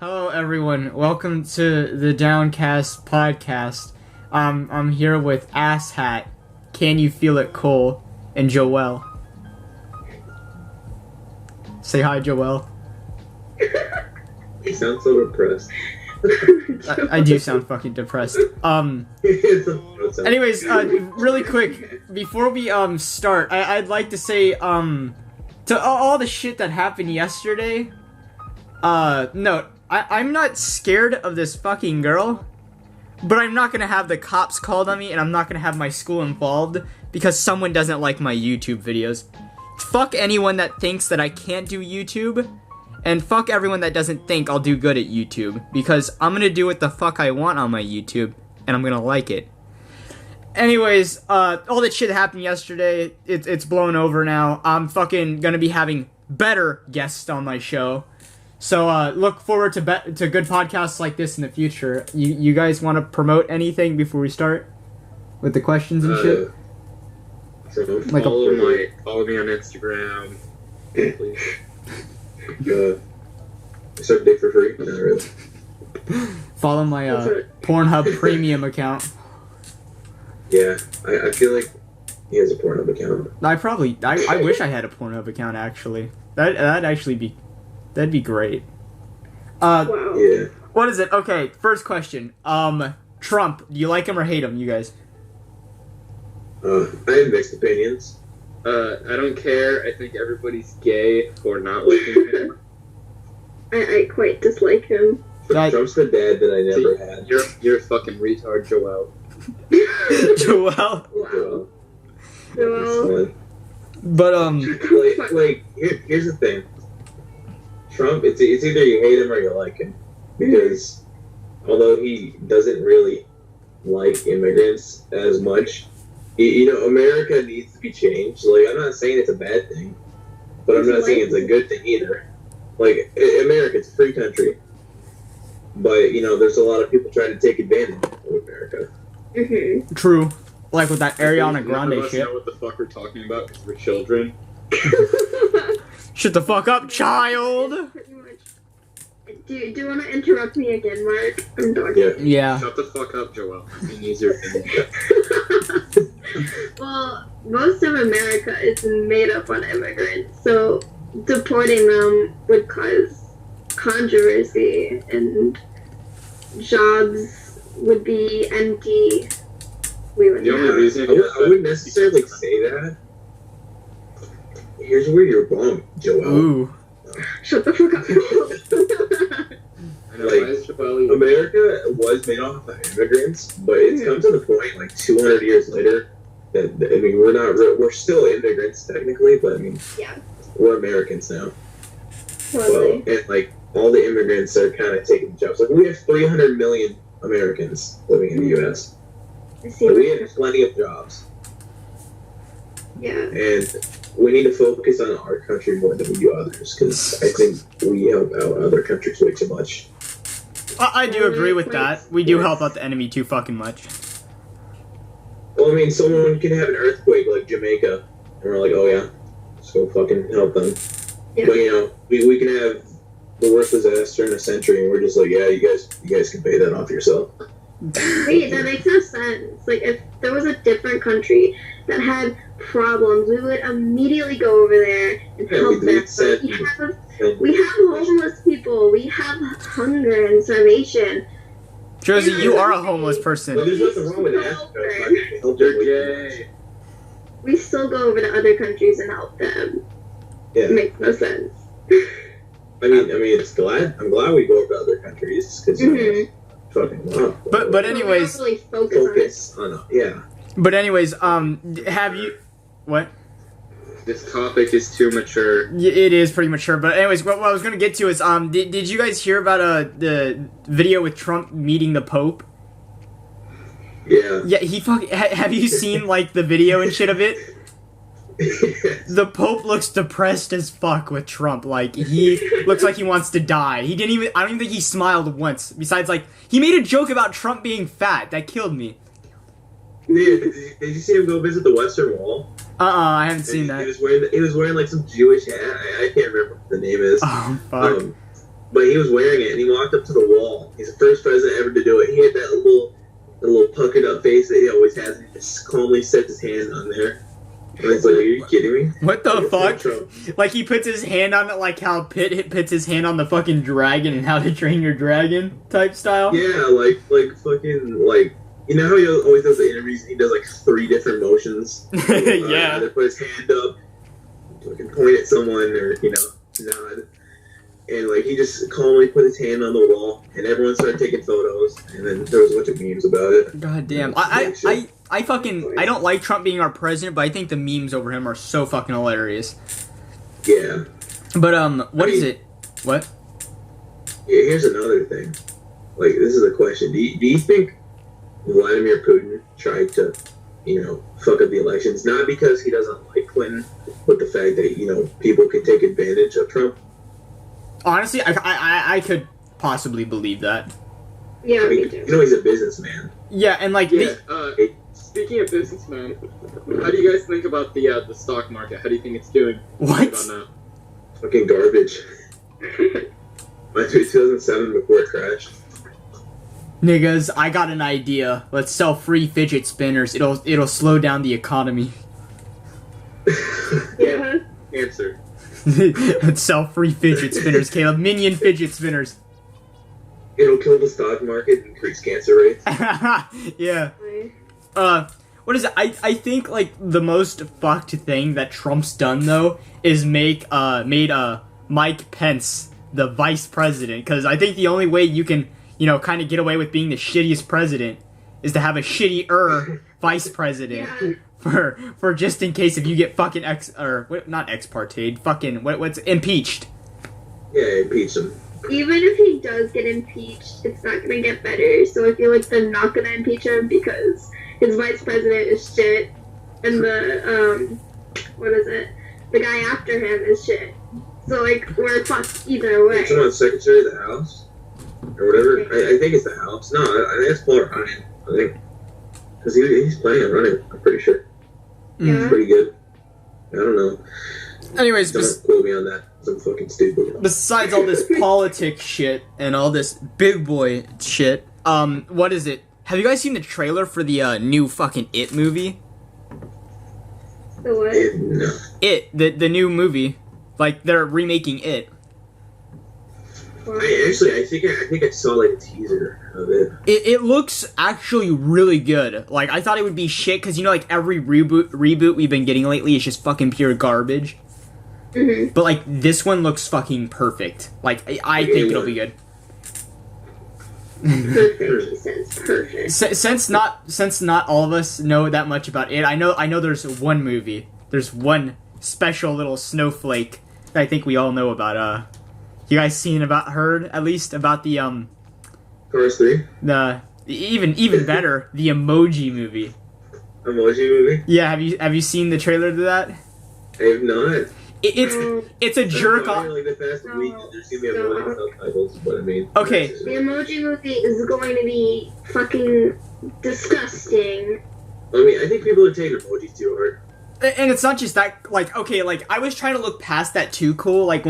Hello everyone, welcome to the Downcast podcast. I'm here with Asshat, Can You Feel It Cole, and Joel. Say hi, Joel. You sound so depressed. I do sound fucking depressed. Anyways, really quick, before we start, I'd like to say to all the shit that happened yesterday. No, I'm not scared of this fucking girl, but I'm not gonna have the cops called on me, and I'm not gonna have my school involved because someone doesn't like my YouTube videos. Fuck anyone that thinks that I can't do YouTube, and fuck everyone that doesn't think I'll do good at YouTube, because I'm gonna do what the fuck I want on my YouTube, and I'm gonna like it. Anyways, all that shit happened yesterday, it's blown over now. I'm fucking gonna be having better guests on my show. So, look forward to good podcasts like this in the future. You guys want to promote anything before we start? With the questions and shit? So Like follow me on Instagram, please. Suck dick for free? Not really. Follow my, Pornhub premium account. Yeah, I feel like he has a Pornhub account. I wish I had a Pornhub account, actually. That'd be great. Wow. Yeah. What is it? Okay, first question. Trump, do you like him or hate him, you guys? I have mixed opinions. I don't care. I think everybody's gay for not liking him. I quite dislike him. Trump's the dad that I never had. You're a fucking retard, Joel. Joel? Wow. Excellent. But, Here's the thing. Trump, it's either you hate him or you like him. Because although he doesn't really like immigrants as much, America needs to be changed. Like, I'm not saying it's a bad thing, but I'm not saying it's a good thing either. Like, America, it's a free country. But, there's a lot of people trying to take advantage of America. Mm-hmm. True. Like with that Ariana None Grande of us shit. know what the fuck we're talking about because we're children. Shut the fuck up, child! Pretty much. Do you want to interrupt me again, Mark? I'm talking. Yeah. Yeah. Shut the fuck up, Joel. It's an easier thing. Well, most of America is made up on immigrants, so deporting them would cause controversy and jobs would be empty. We would The only have. reason I wouldn't necessarily say that. Here's where you're wrong, Joel. Ooh. Shut the fuck up. I know, why is Joel even- America was made off of immigrants, but it's come to the point, like 200 years later, that we're still immigrants technically, but Yeah. we're Americans now. Totally. Well, and all the immigrants are kind of taking jobs. Like we have 300 million Americans living in the U.S. I see. So we have plenty of jobs, Yeah. and we need to focus on our country more than we do others, because I think we help out other countries way too much. I do agree with that. We do help out the enemy too fucking much. Well, someone can have an earthquake like Jamaica, and we're like, oh yeah, let's go fucking help them. Yeah. But we can have the worst disaster in a century, and we're just like, yeah, you guys can pay that off yourself. Wait, that makes no sense. Like, if there was a different country that had problems, we would immediately go over there and Yeah, help them. But we have homeless people. We have hunger and starvation. Josie, you are a homeless person. But there's nothing wrong with that. You're gay. We still go over to other countries and help them. Yeah. It makes no sense. I'm glad we go over to other countries because fucking wow. But anyways, We don't really focus on yeah. but anyways, have you... What? This topic is too mature. It is pretty mature, but anyways, what I was gonna get to is, did you guys hear about, the video with Trump meeting the Pope? Yeah. Yeah, have you seen, the video and shit of it? The Pope looks depressed as fuck with Trump. He looks like he wants to die. I don't even think he smiled once. Besides, he made a joke about Trump being fat. That killed me. Did you see him go visit the Western Wall? I haven't seen that. He was wearing some Jewish hat. I can't remember what the name is. Oh, fuck. but he was wearing it, and he walked up to the wall. He's the first president ever to do it. He had that little puckered up face that he always has, and he just calmly set his hand on there. And I was like, are you kidding me? What the fuck? Trump. Like he puts his hand on it, like how Pitt puts his hand on the fucking dragon and How to Train Your Dragon type style. Yeah, like fucking, like, you know how he always does the interviews and he does like 3 different motions? Yeah. Either put his hand up, fucking point at someone, or, you know, nod. And, like, he just calmly put his hand on the wall, and everyone started taking photos, and then there was a bunch of memes about it. God damn. I don't like Trump being our president, but I think the memes over him are so fucking hilarious. Yeah. But, what is it? What? Yeah, here's another thing. Like, this is a question. Do you think Vladimir Putin tried to, you know, fuck up the elections? Not because he doesn't like Clinton, but the fact that, you know, people could take advantage of Trump? Honestly, I could possibly believe that. Yeah, I mean, me too. you know, he's a businessman. Yeah, and like... Yeah, speaking of businessman, how do you guys think about the stock market? How do you think it's doing? What? About now? Fucking garbage. Went through 2007 before it crashed. Niggas, I got an idea. Let's sell free fidget spinners. It'll slow down the economy. Yeah. Answer. Let's sell free fidget spinners, Caleb. Minion fidget spinners. It'll kill the stock market and increase cancer rates. Yeah. What is it? I think, like, the most fucked thing that Trump's done, though, is made Mike Pence the vice president. Because I think the only way you can, you know, kind of get away with being the shittiest president is to have a shittier vice president. Yeah. For just in case if you get fucking not ex parte, fucking what's impeached. Yeah, impeach him. Even if he does get impeached, it's not gonna get better. So I feel like they're not gonna impeach him because his vice president is shit, and the the guy after him is shit. So like we're fucked either way. Someone Secretary of the House or whatever. I think it's the House. No, I think it's Paul Ryan. I think because he's planning on running. I'm pretty sure. Yeah. It's pretty good. I don't know. Anyways, Don't quote me on that. I'm fucking stupid. Besides all this politics shit and all this big boy shit, what is it? Have you guys seen the trailer for the new fucking It movie? The what? No. It, the new movie. Like, they're remaking It. I think I saw like a teaser of it. It looks actually really good. Like, I thought it would be shit, because, you know, like, every reboot we've been getting lately is just fucking pure garbage. Mm-hmm. But, like, this one looks fucking perfect. Like, I think it'll be good. Perfect. He says perfect. Since not all of us know that much about It, I know there's one movie. There's one special little snowflake that I think we all know about. You guys heard at least about the Cars 3? the even better, the Emoji movie. Emoji movie? Yeah, have you seen the trailer to that? I have not. It's a jerk off. Like the past week, there's gonna be emoji subtitles, but I mean. Okay. The Emoji movie is going to be fucking disgusting. I mean, I think people are taking emojis too hard. And it's not just that, like, okay, like, I was trying to look past that too, cool, like,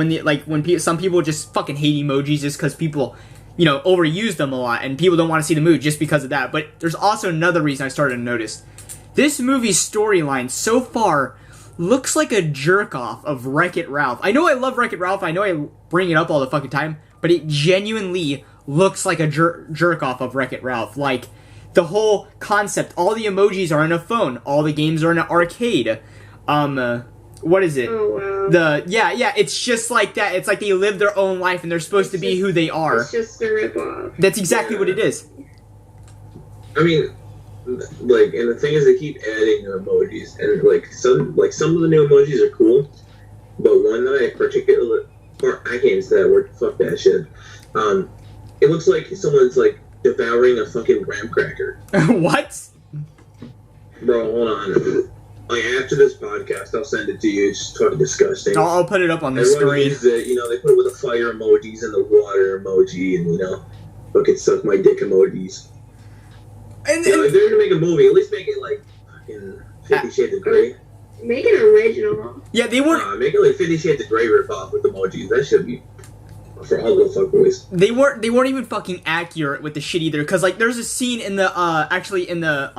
some people just fucking hate emojis just because people, you know, overuse them a lot, and people don't want to see the mood just because of that, but there's also another reason I started to notice. This movie's storyline, so far, looks like a jerk-off of Wreck-It Ralph. I know I love Wreck-It Ralph, I know I bring it up all the fucking time, but it genuinely looks like a jerk-off of Wreck-It Ralph, like, the whole concept, all the emojis are on a phone, all the games are in an arcade. What is it? Oh, wow. Yeah, it's just like that. It's like they live their own life and they're supposed to be who they are. It's just a ripoff. That's exactly what it is. I mean, like, and the thing is, they keep adding emojis, and like some of the new emojis are cool, but one that I particularly, or I can't even say that word. Fuck that shit. It looks like someone's like devouring a fucking graham cracker. What? Bro, hold on. Like, after this podcast, I'll send it to you. It's fucking disgusting. I'll put it up on the Everyone screen. uses it, you know, they put it with the fire emojis and the water emoji and, you know, fucking suck my dick emojis. And You know, if they're gonna make a movie, at least make it like fucking 50 Shades of Grey. Make it original. yeah, they were. Make it like 50 Shades of Grey ripoff with emojis. That should be for all the fuckboys. They weren't even fucking accurate with the shit either, because like there's a scene in the actually in the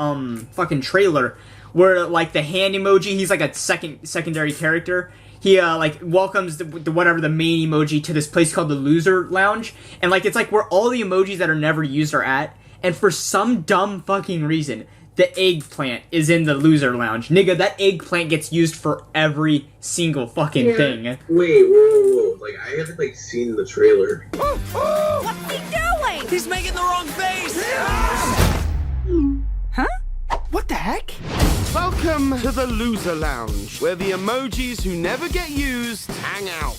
fucking trailer where like the hand emoji, he's like a secondary character. He like welcomes the whatever the main emoji to this place called the Loser Lounge, and like it's like where all the emojis that are never used are at, and for some dumb fucking reason the eggplant is in the Loser Lounge. Nigga, that eggplant gets used for every single fucking thing. Wait, whoa. Like, I haven't, like, seen the trailer. What's he doing? He's making the wrong face! Huh? What the heck? Welcome to the Loser Lounge, where the emojis who never get used hang out.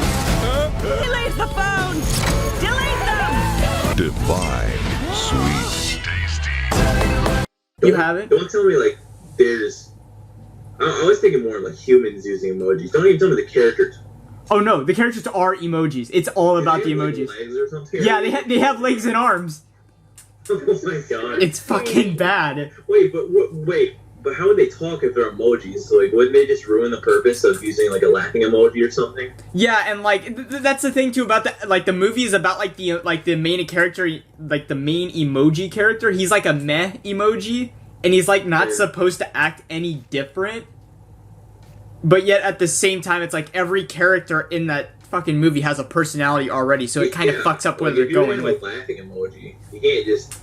Delete the phone! Delete them! Divine, sweet, tasty. You haven't? Don't tell me, like, there's... I was thinking more of, like, humans using emojis. Don't even tell me the characters. Oh no, the characters are emojis. It's all about the They have, emojis. like, legs or something? Yeah, they have legs and arms. Oh my god. It's fucking bad. Wait, but how would they talk if they're emojis? So, like, wouldn't they just ruin the purpose of using, like, a laughing emoji or something? Yeah, and like that's the thing too about the movie is about like the main character, like the main emoji character. He's like a meh emoji, and he's like not supposed to act any different. But yet at the same time, it's like every character in that fucking movie has a personality already, so it kind of fucks up where they're going with. Laughing emoji. You can't just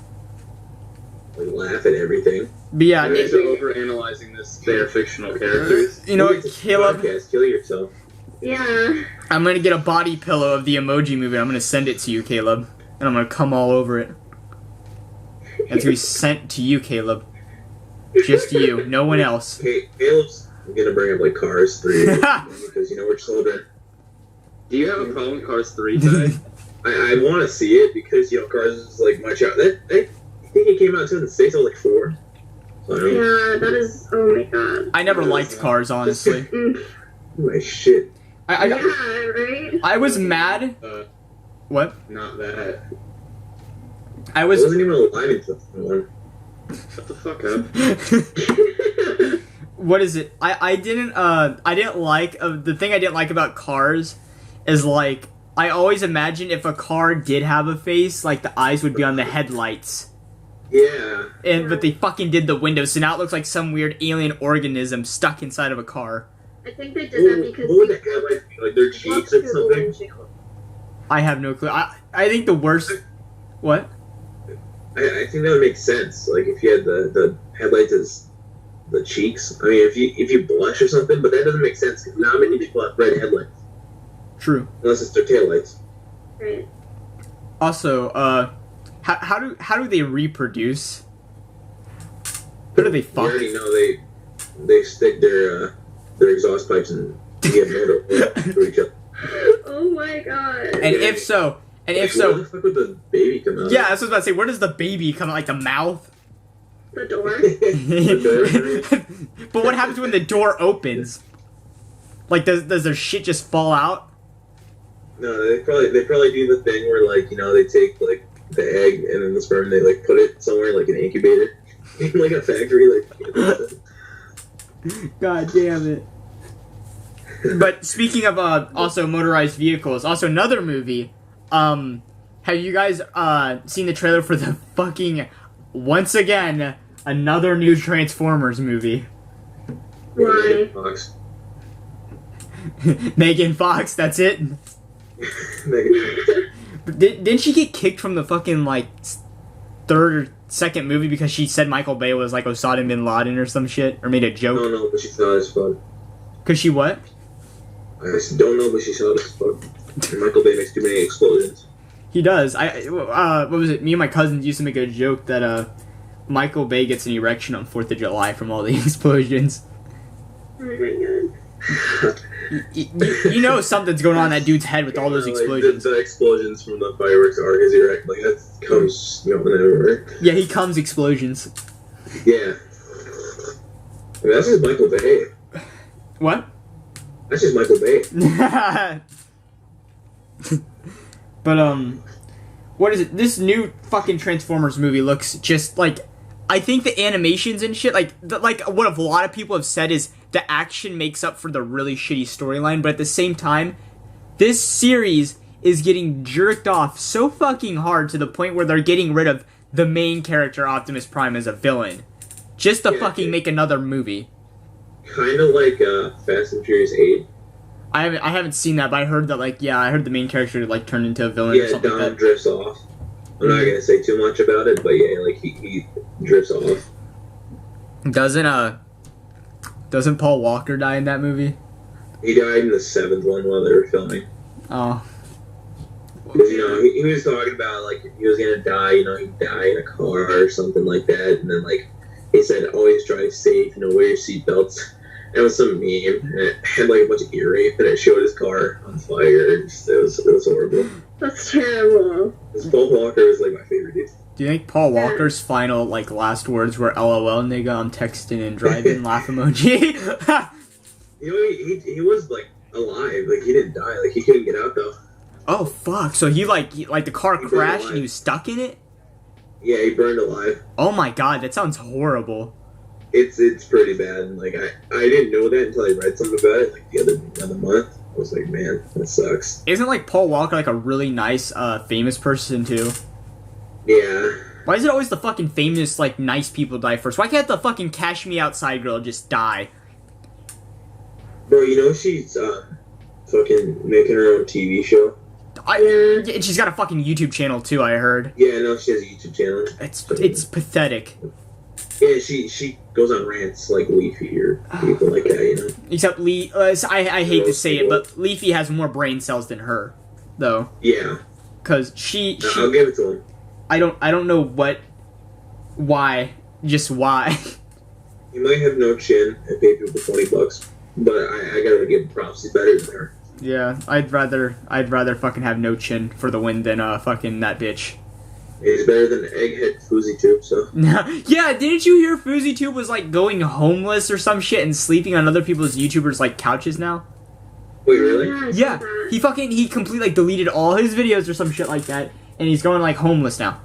like laugh at everything. But yeah, You guys are overanalyzing this. They are fictional characters. you know what, It's a Caleb? podcast. Kill yourself. Yeah. I'm gonna get a body pillow of the Emoji Movie. I'm gonna send it to you, Caleb, and I'm gonna come all over it. It's gonna be sent to you, Caleb. Just you, no one else. Okay, Caleb's gonna bring up like Cars 3 because you know we're children. Do you have a problem with Cars 3 today? I want to see it because you know Cars is like my child. I think it came out in 2006. I was like 4. So I don't know. Yeah, that is. Oh my god. I never liked Cars, honestly. Mm. My shit. I Yeah, right? I was mad. What? Not that. I I was. wasn't even alive in 2001. Shut the fuck up. What is it? I didn't like the thing I didn't like about Cars is like I always imagined if a car did have a face, like the eyes would be on the headlights. Yeah. But they fucking did the windows, so now it looks like some weird alien organism stuck inside of a car. I think they did that because What would the headlights be? Like their cheeks or something? I have no clue. I think the worst. What? I think that would make sense. Like if you had the headlights as the cheeks. I mean, if you blush or something, but that doesn't make sense because not many people have red headlights True. unless it's their taillights. Right. Also, how do they reproduce? How do they You fuck? already know they stick their exhaust pipes and get motor to each other. Oh my god. And if so, Where the fuck would the baby come out? yeah, that's what I was about to say. Where does the baby come out? Like the mouth? The door. But what happens when the door opens? Like, does their shit just fall out? No, they probably do the thing where like you know they take like the egg and then the sperm they like put it somewhere like an incubator in like a factory like. God damn it. But speaking of also motorized vehicles, also another movie. Have you guys seen the trailer for the fucking once again another new Transformers movie? Why? Fox. Megan Fox, that's it. Didn't she get kicked from the fucking like third or second movie because she said Michael Bay was like Osama bin Laden or some shit, or made a joke? I don't know, but she saw it as fuck. Cause she what? I just don't know, but she saw it as fuck. And Michael Bay makes too many explosions. He does. What was it? Me and my cousins used to make a joke that Michael Bay gets an erection on 4th of July from all the explosions. Oh my god. You know something's going on in that dude's head with all those explosions. Like, the explosions from the fireworks are his erect. Like, that comes, you know, everywhere. Yeah, he comes explosions. Yeah. I mean, that's just Michael Bay. What? That's just Michael Bay. But what is it? This new fucking Transformers movie looks just like I think the animations and shit, like what a lot of people have said is the action makes up for the really shitty storyline, but at the same time, this series is getting jerked off so fucking hard to the point where they're getting rid of the main character, Optimus Prime, as a villain. Just to fucking make another movie. Kind of like Fast and Furious 8. I haven't seen that, but I heard that, like, yeah, I heard the main character, like, turned into a villain or something Dom like that. drifts off. I'm not gonna say too much about it, but yeah, like, he drifts off. Doesn't Paul Walker die in that movie? He died in the 7th one while they were filming. Oh. Because, you know, he was talking about, like, he was gonna die, you know, he'd die in a car or something like that, and then, like, he said, always drive safe, you know, wear your seatbelts. And it was some meme, and it had, like, a bunch of ear rape, and it showed his car on fire. It was horrible. That's terrible. Because Paul Walker is, like, my favorite dude. Do you think Paul Walker's final, like, last words were LOL, nigga, I'm texting and driving, laugh emoji? You know, he was, like, alive. Like, he didn't die. Like, he couldn't get out, though. Oh, fuck. So he the car crashed and he was stuck in it? Yeah, he burned alive. Oh my god, that sounds horrible. It's pretty bad. And, like, I didn't know that until I read something about it, like, the other month. I was like, man, that sucks. Isn't, like, Paul Walker, like, a really nice, famous person, too? Yeah. Why is it always the fucking famous, like, nice people die first? Why can't the fucking Cash Me Outside girl just die? Bro, you know she's, fucking making her own TV show? And she's got a fucking YouTube channel, too, I heard. Yeah, no, she has a YouTube channel. It's pathetic. Yeah, she goes on rants like Leafy or people like that, you know? Except I hate to say it, but Leafy has more brain cells than her, though. Yeah. Cause I'll give it to him. I don't know why, just why. He might have no chin and pay people $20, but I gotta give him props. He's better than her. Yeah, I'd rather fucking have no chin for the win than fucking that bitch. He's better than Egghead FuzzyTube, so. Yeah, didn't you hear FuzzyTube was like going homeless or some shit and sleeping on other people's YouTubers like couches now? Wait, really? Yeah, he completely like deleted all his videos or some shit like that, and he's going like homeless now.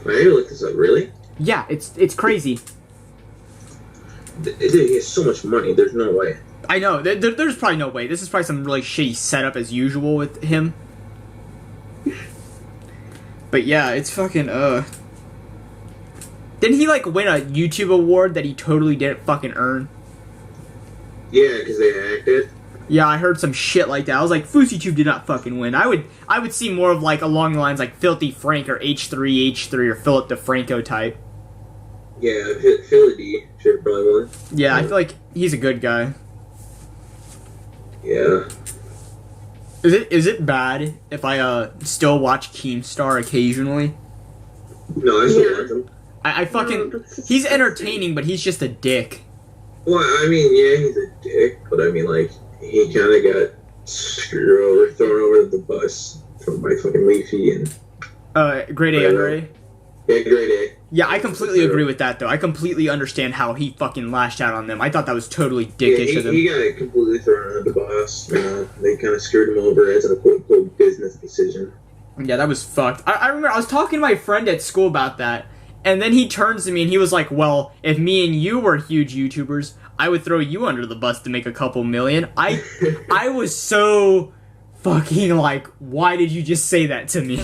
I need to look this up. Really? Yeah, it's crazy. Dude, he has so much money. There's no way. I know. There's probably no way. This is probably some really shitty setup as usual with him. But yeah, it's fucking, Didn't he, like, win a YouTube award that he totally didn't fucking earn? Yeah, because they acted. Yeah, I heard some shit like that. I was like, FuzzyTube did not fucking win. I would see more of, like, along the lines like Filthy Frank or H3H3 or Philip DeFranco type. Yeah, Philly D should have probably won. Yeah, I feel like he's a good guy. Yeah. Is it bad if I still watch Keemstar occasionally? No, I still watch him. I fucking he's entertaining, but he's just a dick. Well, I mean, yeah, he's a dick, but I mean, like, he kind of got thrown over the bus by fucking Leafy and. Grade A under A. Yeah, grade A. Yeah, I completely agree with that, though. I completely understand how he fucking lashed out on them. I thought that was totally dickish of them. He got completely thrown under the bus. They kind of screwed him over as a quote-unquote business decision. Yeah, that was fucked. I remember I was talking to my friend at school about that, and then he turns to me and he was like, well, if me and you were huge YouTubers, I would throw you under the bus to make a couple million. I was so fucking like, why did you just say that to me?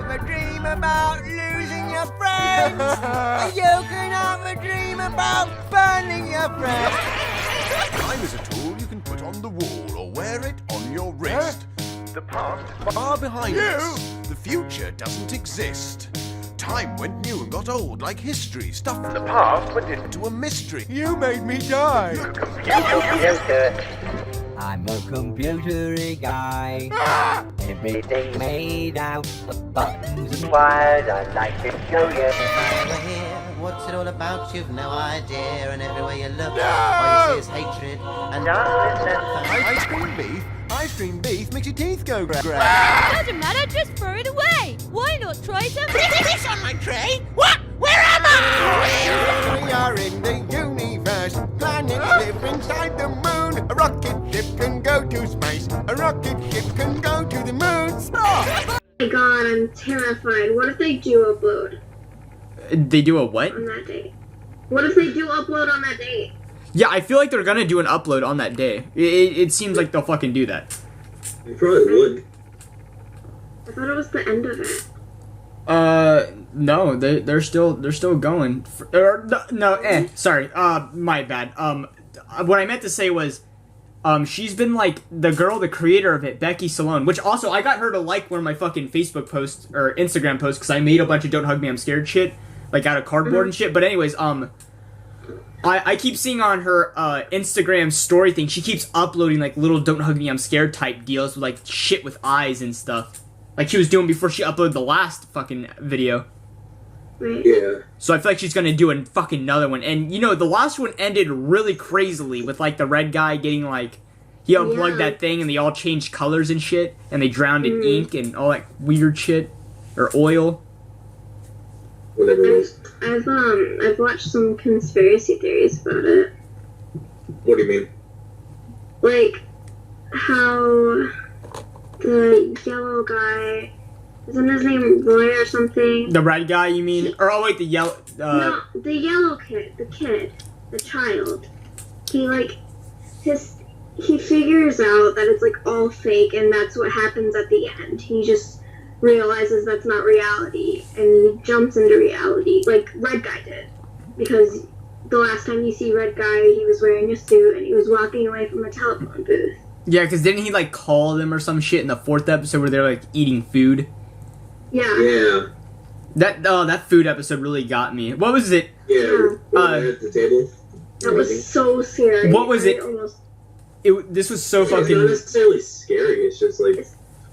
A dream about losing your friends. You can have a dream about burning your friends. Time is a tool you can put on the wall or wear it on your wrist. The past far behind us. The future doesn't exist. Time went new and got old like history. Stuff from the past went into a mystery. You made me die. I'm a computer guy. Everything made out of buttons and wires. I'd like to show you. What's it all about? You've no idea. And everywhere you look, all you see is hatred and Ice cream beef makes your teeth go grey. Doesn't matter, just throw it away. Why not try some? This on my tray? What? Where am I? We are in the universe. Planets live inside the moon. A rocket ship can go to space. A rocket ship can go to the moon. Oh my god, I'm terrified. What if they do upload They do a what? on that day? What if they do upload on that day? Yeah, I feel like they're gonna do an upload on that day. It seems like they'll fucking do that. You probably would. I thought it was the end of it. No, they're still going. Sorry. My bad. What I meant to say was, she's been like the creator of it, Becky Salone, which also I got her to like one of my fucking Facebook posts or Instagram posts because I made a bunch of "Don't Hug Me, I'm Scared" shit, like out of cardboard and shit. But anyways, I keep seeing on her Instagram story thing, she keeps uploading like little "Don't Hug Me, I'm Scared" type deals with like shit with eyes and stuff. Like she was doing before she uploaded the last fucking video. Right. Yeah. So I feel like she's gonna do a fucking another one. And you know, the last one ended really crazily with like the red guy getting like he unplugged that thing and they all changed colors and shit and they drowned in ink and all that weird shit. Or oil. Whatever it is. I've watched some conspiracy theories about it. What do you mean? Like how the yellow guy, isn't his name Roy or something? The red guy, you mean? Or oh wait, the yellow. No, the yellow kid, the child. He figures out that it's like all fake, and that's what happens at the end. He just realizes that's not reality, and he jumps into reality, like Red Guy did, because the last time you see Red Guy, he was wearing a suit and he was walking away from a telephone booth. Yeah, because didn't he like call them or some shit in the 4th episode where they're like eating food? Yeah. Yeah. That food episode really got me. What was it? Yeah. At the table. That was so scary. What was it? This was so fucking. It's not necessarily scary. It's just like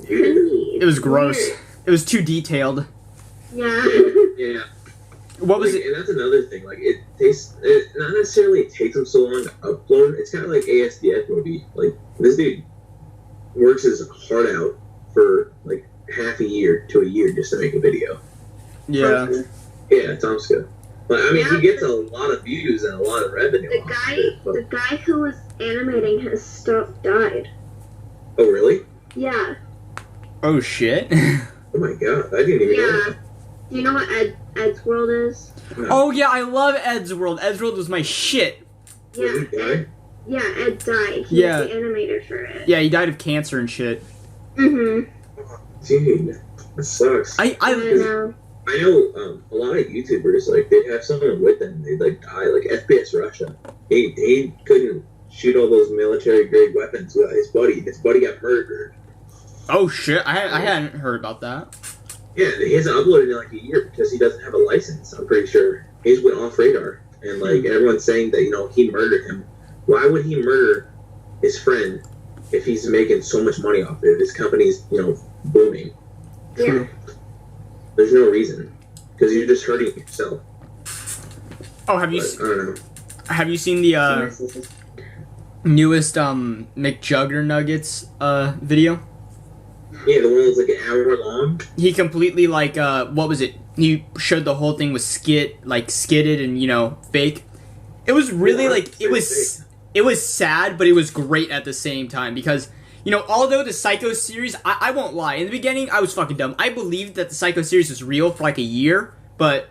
weird. It was gross. It was too detailed. Yeah. Yeah. What was it? And that's another thing. Like it not necessarily takes them so long to upload. It's kind of like ASDF movie. Like this dude works his heart out for like half a year to a year just to make a video. Yeah. Yeah, Tomska. But I mean, he gets a lot of views and a lot of revenue. The guy who was animating his stuff died. Oh really? Yeah. Oh shit. Oh my god, I didn't even know that. Do you know what Ed's World is? No. Oh yeah, I love Ed's World. Ed's World was my shit. Yeah. Did he die? Ed died. He was the animator for it. Yeah, he died of cancer and shit. Mhm. Dude, that sucks. I know. I know a lot of YouTubers, like, they'd have someone with them, they'd, like, die. Like, FPS Russia. He couldn't shoot all those military-grade weapons without his buddy. His buddy got murdered. Oh, shit. I hadn't heard about that. Yeah, he hasn't uploaded in, like, a year because he doesn't have a license, I'm pretty sure. He just went off radar. And, like, everyone's saying that, you know, he murdered him. Why would he murder his friend if he's making so much money off it? His company's, you know, booming. Yeah. There's no reason. Because you're just hurting yourself. Oh, I don't know. have you seen the newest McJugger Nuggets video? Yeah, the one that's like an hour long. He completely like what was it? He showed the whole thing was skidded and, you know, fake. It was really it was sad, but it was great at the same time because, you know, although the Psycho series, I won't lie, in the beginning I was fucking dumb. I believed that the Psycho series was real for like a year, but,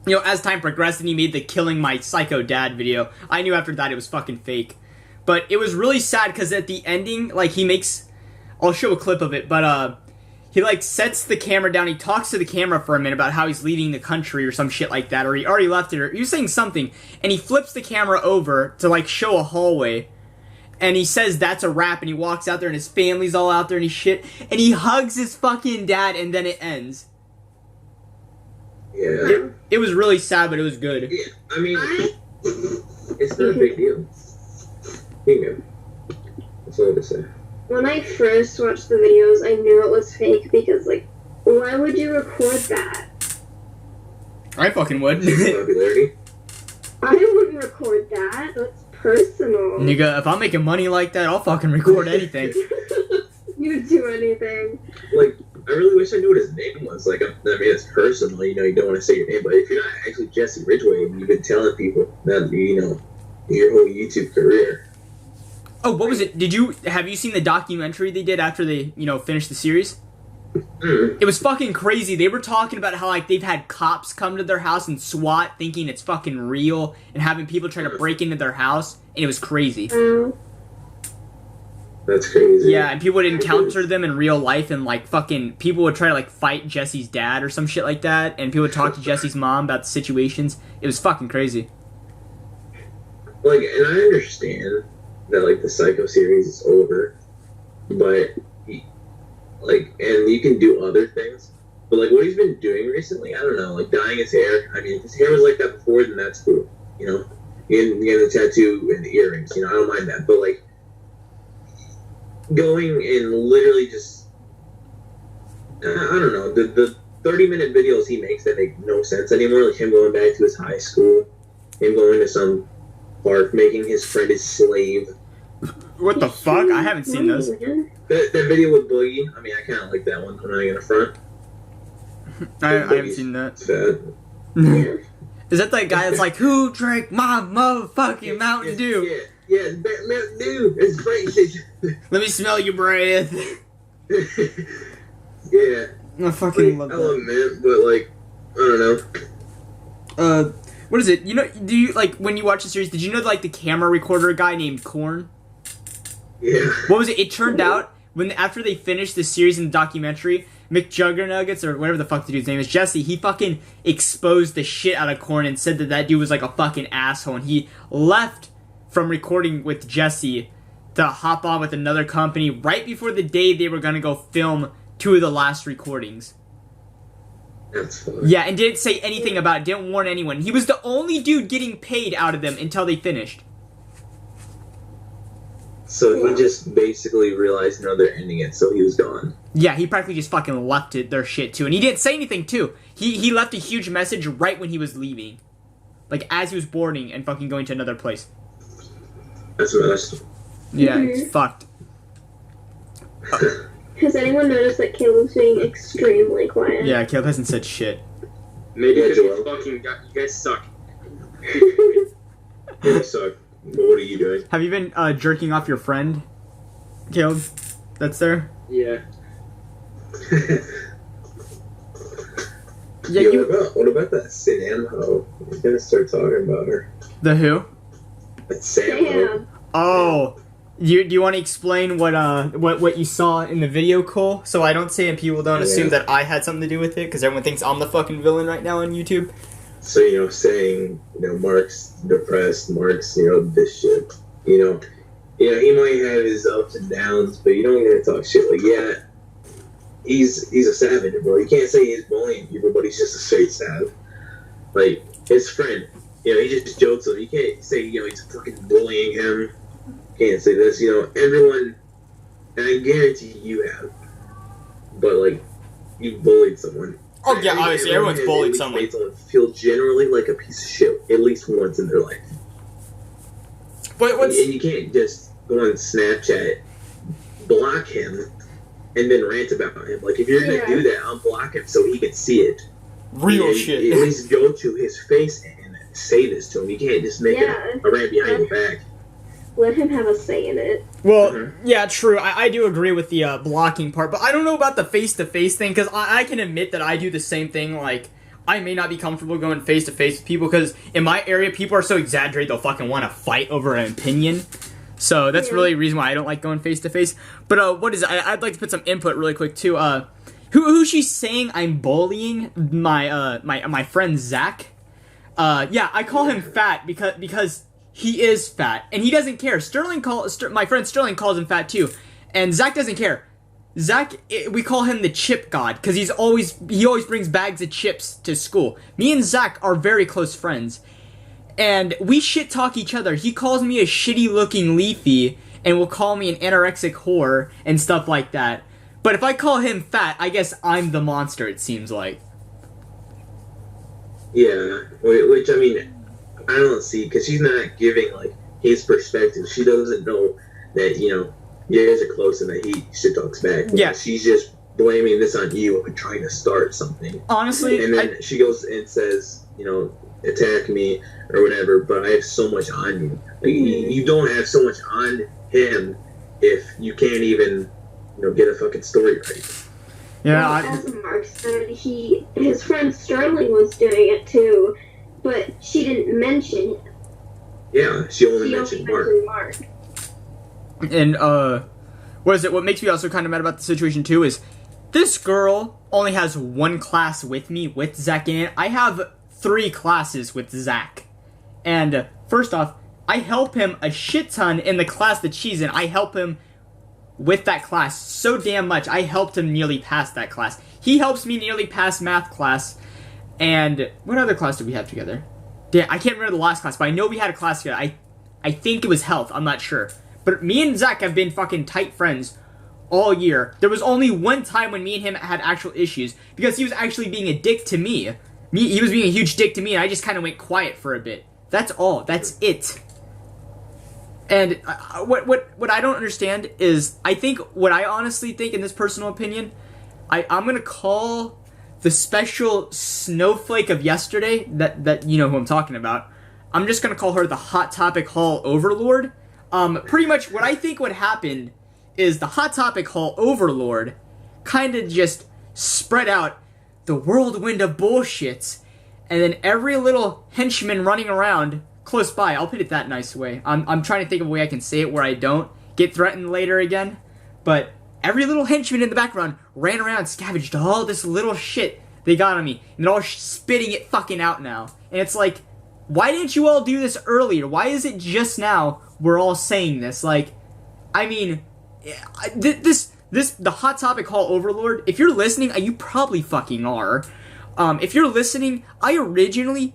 you know, as time progressed and he made the Killing My Psycho Dad video, I knew after that it was fucking fake. But it was really sad because at the ending, like, he makes, I'll show a clip of it, but he like sets the camera down, he talks to the camera for a minute about how he's leaving the country or some shit like that, or he already left it, or he was saying something, and he flips the camera over to like show a hallway, and he says that's a wrap, and he walks out there and his family's all out there and he's shit, and he hugs his fucking dad, and then it ends. Yeah. It was really sad, but it was good. Yeah, I mean, it's not a big deal. Bingo. That's all I have to say. When I first watched the videos, I knew it was fake because, like, why would you record that? I fucking would. Popularity. I wouldn't record that. That's personal. Nigga, if I'm making money like that, I'll fucking record anything. You'd do anything. Like, I really wish I knew what his name was. Like, I mean, it's personal, you know, you don't want to say your name, but if you're not actually Jesse Ridgway, and you've been telling people that, you know, your whole YouTube career. Oh, what was it? Have you seen the documentary they did after they, you know, finished the series? Mm. It was fucking crazy. They were talking about how, like, they've had cops come to their house and SWAT thinking it's fucking real and having people try to break into their house, and it was crazy. That's crazy. Yeah, and people would encounter them in real life, and, like, fucking people would try to, like, fight Jesse's dad or some shit like that, and people would talk to Jesse's mom about the situations. It was fucking crazy. Like, and I understand that, like, the Psycho series is over, but, like, and you can do other things, but, like, what he's been doing recently, I don't know, like, dyeing his hair. I mean, if his hair was like that before, then that's cool, you know? You get the tattoo and the earrings, you know, I don't mind that, but, like, going and literally just, I don't know, the 30-minute videos he makes that make no sense anymore, like him going back to his high school, him going to some park, making his friend his slave. What the fuck? I haven't seen those. That video with Boogie, I mean, I kind of like that one, I'm not gonna front. I haven't seen that. Fat. Is that guy that's like, who drank my motherfucking Mountain Dew? Yeah, Mountain Dew, it's great. Let me smell your breath. Yeah. I fucking love I that. love him, man, but, like, I don't know. What is it? You know, do you, like, when you watch the series, did you know, like, the camera recorder guy named Korn? Yeah. What was it? It turned out, after they finished the series and the documentary, McJuggernuggets, or whatever the fuck the dude's name is, Jesse, he fucking exposed the shit out of Korn and said that dude was, like, a fucking asshole, and he left from recording with Jesse to hop on with another company right before the day they were gonna go film 2 of the last recordings. That's fine. Yeah, and didn't say anything about it, didn't warn anyone. He was the only dude getting paid out of them until they finished. So he just basically realized, no, they're ending it, so he was gone. Yeah, he practically just fucking left their shit too. And he didn't say anything too. He left a huge message right when he was leaving. Like, as he was boarding and fucking going to another place. That's messed. Yeah, it's fucked. Has anyone noticed that Caleb's being extremely quiet? Yeah, Caleb hasn't said shit. Maybe Yeah, because Joel. you guys suck. You suck. But what are you doing? Have you been jerking off your friend, Caleb? That's there? Yeah. Yeah, Yo, what about that Sam hoe? We're gonna start talking about her. The who? That Sam hoe. Damn. Oh. Do you want to explain what you saw in the video, Cole? So I don't say and people don't assume that I had something to do with it, because everyone thinks I'm the fucking villain right now on YouTube. So, you know, saying, you know, Mark's depressed, Mark's, you know, this shit. You know, he might have his ups and downs, but you don't gotta talk shit. Like, yeah, he's a savage, bro. You can't say he's bullying people, but he's just a straight savage. Like, his friend, you know, he just jokes with him. You can't say, you know, he's fucking bullying him. Can't say this, you know, everyone, and I guarantee you have, but, like, you bullied someone. Oh yeah, obviously everyone's bullied someone. Made someone feel generally like a piece of shit at least once in their life. But And you can't just go on Snapchat, block him, and then rant about him. Like, if you're gonna do that, unblock him so he can see it. real And shit. At least go to his face and say this to him. You can't just make a rant behind your back. Let him have a say in it. Well, yeah, true. I do agree with the blocking part, but I don't know about the face-to-face thing, because I can admit that I do the same thing. Like, I may not be comfortable going face-to-face with people, because in my area, people are so exaggerated, they'll fucking want to fight over an opinion. So that's really the reason why I don't like going face-to-face. But what is it? I'd like to put some input really quick, too. Who's she saying I'm bullying? My friend Zach? Yeah, I call him fat because he is fat, and he doesn't care. My friend Sterling calls him fat too, and Zach doesn't care. Zach, we call him the chip god, because he always brings bags of chips to school. Me and Zach are very close friends, and we shit talk each other. He calls me a shitty looking leafy, and will call me an anorexic whore, and stuff like that. But if I call him fat, I guess I'm the monster, it seems like. Yeah, which, I mean, I don't see, because she's not giving, like, his perspective. She doesn't know that, you know, you guys are close and that he shit talks back. Yeah. She's just blaming this on you and trying to start something. Honestly, And then she goes and says, attack me or whatever, but I have so much on you. Like, you don't have so much on him if you can't even, get a fucking story right. yeah, As Mark said, his friend Sterling was doing it too, but she didn't mention him. Yeah, she only mentioned Mark. and what is it? What makes me also kind of mad about the situation too is this girl only has one class with me with Zach in it. I have 3 classes with Zach, and first off, I help him a shit ton in the class that she's in. I help him with that class so damn much. I helped him nearly pass that class. He helps me nearly pass math class. And what other class did we have together? Damn, I can't remember the last class, but I know we had a class together. I think it was health. I'm not sure. But me and Zach have been fucking tight friends all year. There was only one time when me and him had actual issues because he was actually being a dick to me. He was being a huge dick to me, and I just kind of went quiet for a bit. That's all. That's it. And what I don't understand is, I think, what I honestly think in this personal opinion, I'm going to call the special snowflake of yesterday, that you know who I'm talking about, I'm just going to call her the Hot Topic Hall Overlord. Pretty much what I think what happened is the Hot Topic Hall Overlord kind of just spread out the whirlwind of bullshits, and then every little henchman running around close by, I'll put it that nice way. I'm trying to think of a way I can say it where I don't get threatened later again. But every little henchman in the background ran around, scavenged all this little shit they got on me, and they're all spitting it fucking out now. And it's like, why didn't you all do this earlier? Why is it just now we're all saying this? Like, I mean, the Hot Topic Hall Overlord, if you're listening, you probably fucking are. If you're listening, I originally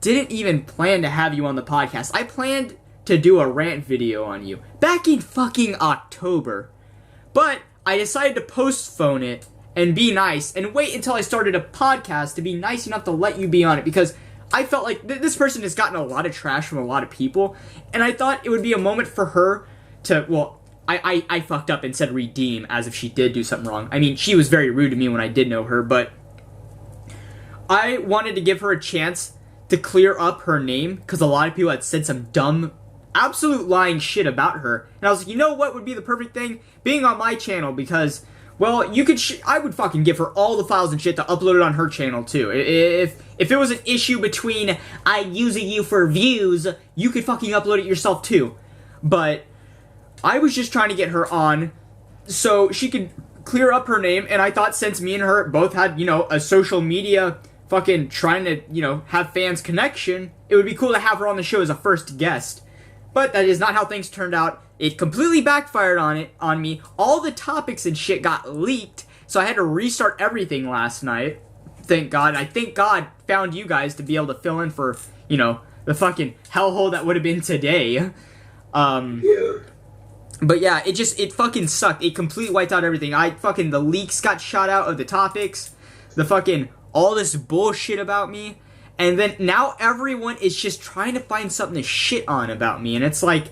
didn't even plan to have you on the podcast. I planned to do a rant video on you back in fucking October. But I decided to postpone it and be nice and wait until I started a podcast to be nice enough to let you be on it, because I felt like this person has gotten a lot of trash from a lot of people, and I thought it would be a moment for her to, well, I fucked up and said redeem as if she did do something wrong. I mean, she was very rude to me when I did know her, but I wanted to give her a chance to clear up her name, because a lot of people had said some dumb, absolute lying shit about her. And I was like, you know what would be the perfect thing? Being on my channel, because, well, I would fucking give her all the files and shit to upload it on her channel, too. If it was an issue between I using you for views, you could fucking upload it yourself, too. But I was just trying to get her on so she could clear up her name, and I thought since me and her both had, a social media fucking trying to, have fans connection, it would be cool to have her on the show as a first guest. But that is not how things turned out. It completely backfired on me. All the topics and shit got leaked, so I had to restart everything last night. Thank God. And I thank God found you guys to be able to fill in for, the fucking hellhole that would have been today. Yeah. But yeah, it fucking sucked. It completely wiped out everything. The leaks got shot out of the topics. All this bullshit about me. And then now everyone is just trying to find something to shit on about me. And it's like,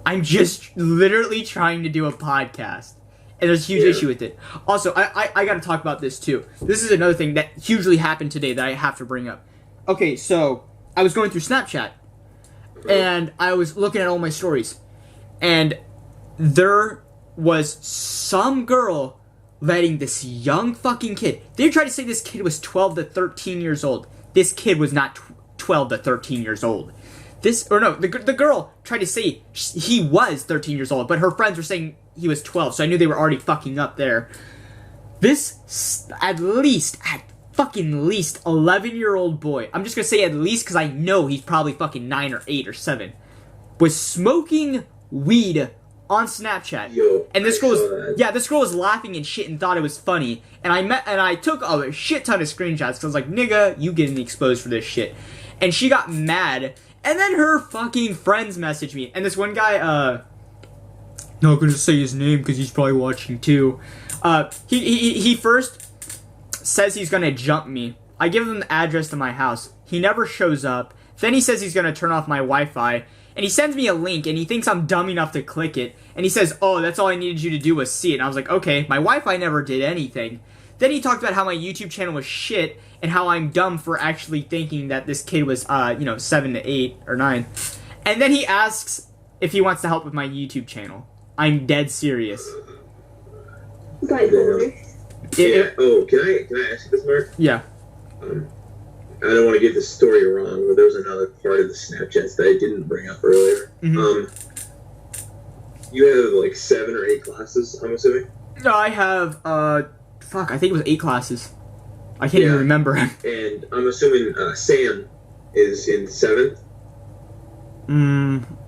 I'm just literally trying to do a podcast. And there's a huge issue with it. Also, I gotta talk about this too. This is another thing that hugely happened today that I have to bring up. Okay, so I was going through Snapchat. And I was looking at all my stories. And there was some girl letting this young fucking kid, they tried to say this kid was 12 to 13 years old. This kid was not 12 to 13 years old. The girl tried to say he was 13 years old, but her friends were saying he was 12, so I knew they were already fucking up there. This, at fucking least 11-year-old boy, I'm just gonna say at least because I know he's probably fucking 9 or 8 or 7, was smoking weed on Snapchat. Yo, and this girl was laughing and shit and thought it was funny. And I took a shit ton of screenshots because I was like, nigga, you getting exposed for this shit. And she got mad. And then her fucking friends messaged me. And this one guy, not gonna say his name because he's probably watching too. He first says he's gonna jump me. I give him the address to my house. He never shows up. Then he says he's gonna turn off my Wi-Fi. And he sends me a link, and he thinks I'm dumb enough to click it. And he says, oh, that's all I needed you to do was see it. And I was like, okay, my Wi-Fi never did anything. Then he talked about how my YouTube channel was shit, and how I'm dumb for actually thinking that this kid was, 7 to 8 or 9. And then he asks if he wants to help with my YouTube channel. I'm dead serious. Bipolar. Yeah. Oh, can I ask you this, Mark? Yeah. I don't want to get the story wrong, but there was another part of the Snapchats that I didn't bring up earlier. Mm-hmm. You have like 7 or 8 classes, I'm assuming? No, I have, I think it was 8 classes. I can't even remember. And I'm assuming Sam is in 7th?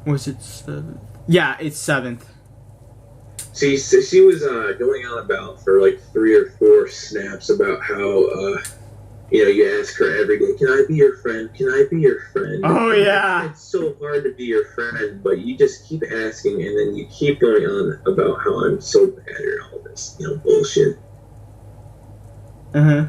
Was it 7th? Yeah, it's 7th. See, so she was going on about for like 3 or 4 snaps about how, you ask her every day, can I be your friend? Can I be your friend? Oh, yeah. It's so hard to be your friend, but you just keep asking, and then you keep going on about how I'm so bad at all this, bullshit. Uh-huh.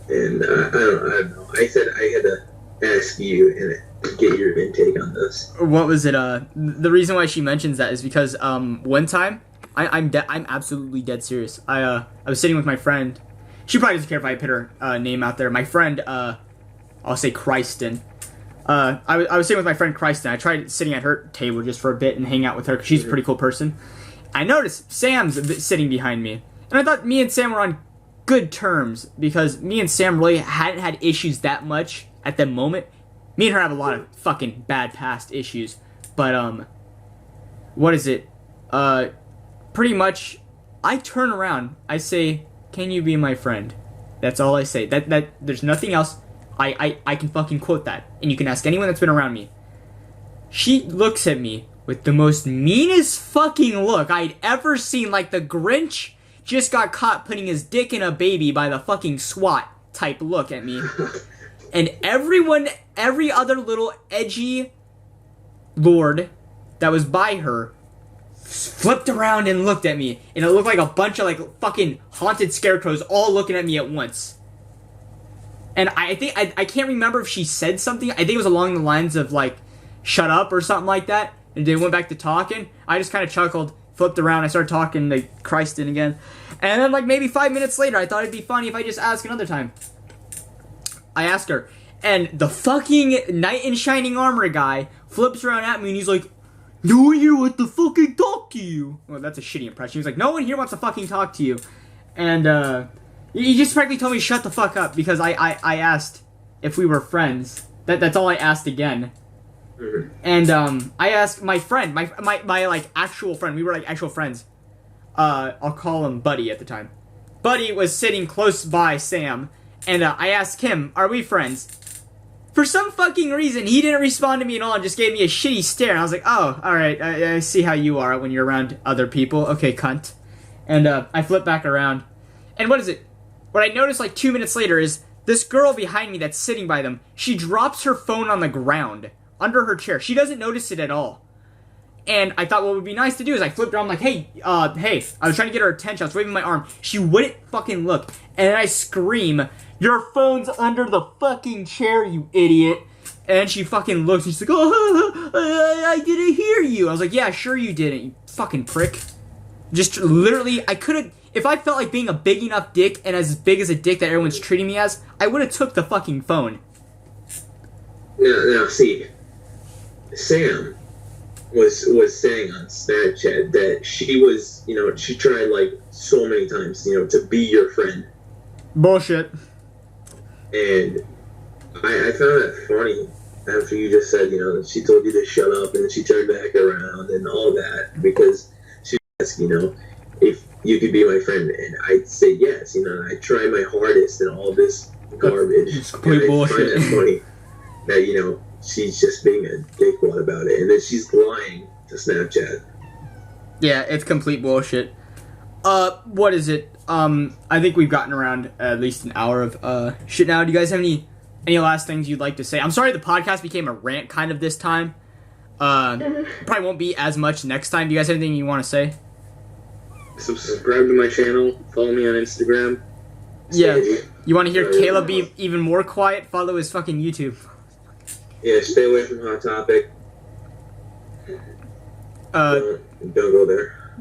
And I don't know. I said I had to ask you and get your intake on this. What was it? The reason why she mentions that is because one time I'm absolutely dead serious. I was sitting with my friend. She probably doesn't care if I put her name out there. My friend, I'll say Kristen. I was sitting with my friend Kristen. I tried sitting at her table just for a bit and hang out with her because she's a pretty cool person. I noticed Sam's sitting behind me, and I thought me and Sam were on good terms because me and Sam really hadn't had issues that much at the moment. Me and her have a lot of fucking bad past issues, but what is it? Pretty much, I turn around. I say, "Can you be my friend?" That's all I say. That there's nothing else. I can fucking quote that, and you can ask anyone that's been around me. She looks at me with the most meanest fucking look I'd ever seen, like the Grinch just got caught putting his dick in a baby by the fucking SWAT type look at me. And every other little edgy lord that was by her flipped around and looked at me, and it looked like a bunch of like fucking haunted scarecrows all looking at me at once. And I think I can't remember if she said something. I think it was along the lines of like, shut up or something like that. And they went back to talking. I just kind of chuckled, flipped around, I started talking to Kristen again. And then like maybe 5 minutes later, I thought it'd be funny if I just asked another time. I asked her, and the fucking knight in shining armor guy flips around at me and he's like, no one here wants to fucking talk to you. Well, that's a shitty impression. He was like, no one here wants to fucking talk to you. And he just practically told me to shut the fuck up because I asked if we were friends. That's all I asked again. Mm-hmm. And I asked my friend, my like actual friend. We were like actual friends. I'll call him Buddy at the time. Buddy was sitting close by Sam, and I asked him, "Are we friends?" For some fucking reason, he didn't respond to me at all and just gave me a shitty stare. And I was like, "Oh, all right. I see how you are when you're around other people. Okay, cunt." And I flipped back around, and what is it? What I noticed like 2 minutes later is this girl behind me that's sitting by them. She drops her phone on the ground under her chair. She doesn't notice it at all. And I thought what would be nice to do is I flipped around like, hey, I was trying to get her attention. I was waving my arm. She wouldn't fucking look. And then I scream, your phone's under the fucking chair, you idiot. And she fucking looks and she's like, oh, I didn't hear you. I was like, yeah, sure you didn't, you fucking prick. Just literally, I could've, if I felt like being a big enough dick and as big as a dick that everyone's treating me as, I would've took the fucking phone. Now, see, Sam was saying on Snapchat that she was, she tried like so many times, to be your friend. Bullshit. And I found it funny after you just said, she told you to shut up and she turned back around and all that because she asked, if you could be my friend, and I'd say yes, I try my hardest and all this garbage. It's complete bullshit. I find it funny that, she's just being a dickwad about it, and then she's lying to Snapchat. Yeah, it's complete bullshit. What is it? I think we've gotten around at least an hour of shit now. Do you guys have any last things you'd like to say? I'm sorry the podcast became a rant kind of this time. Probably won't be as much next time. Do you guys have anything you want to say? Subscribe to my channel. Follow me on Instagram. Yeah. You want to hear Caleb be even more quiet? Follow his fucking YouTube. Yeah, stay away from Hot Topic. Don't go there.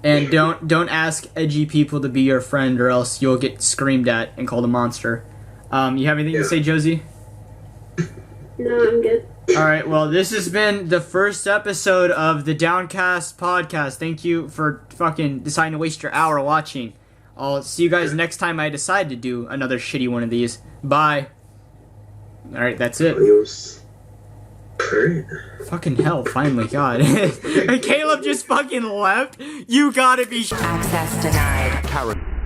And don't ask edgy people to be your friend, or else you'll get screamed at and called a monster. You have anything to say, Josie? No, I'm good. Alright, well, this has been the first episode of the Downcast podcast. Thank you for fucking deciding to waste your hour watching. I'll see you guys next time I decide to do another shitty one of these. Bye. Alright, that's it. Adios. Alright. Fucking hell, finally, God. And Caleb just fucking left? You gotta be... Access denied. Karen.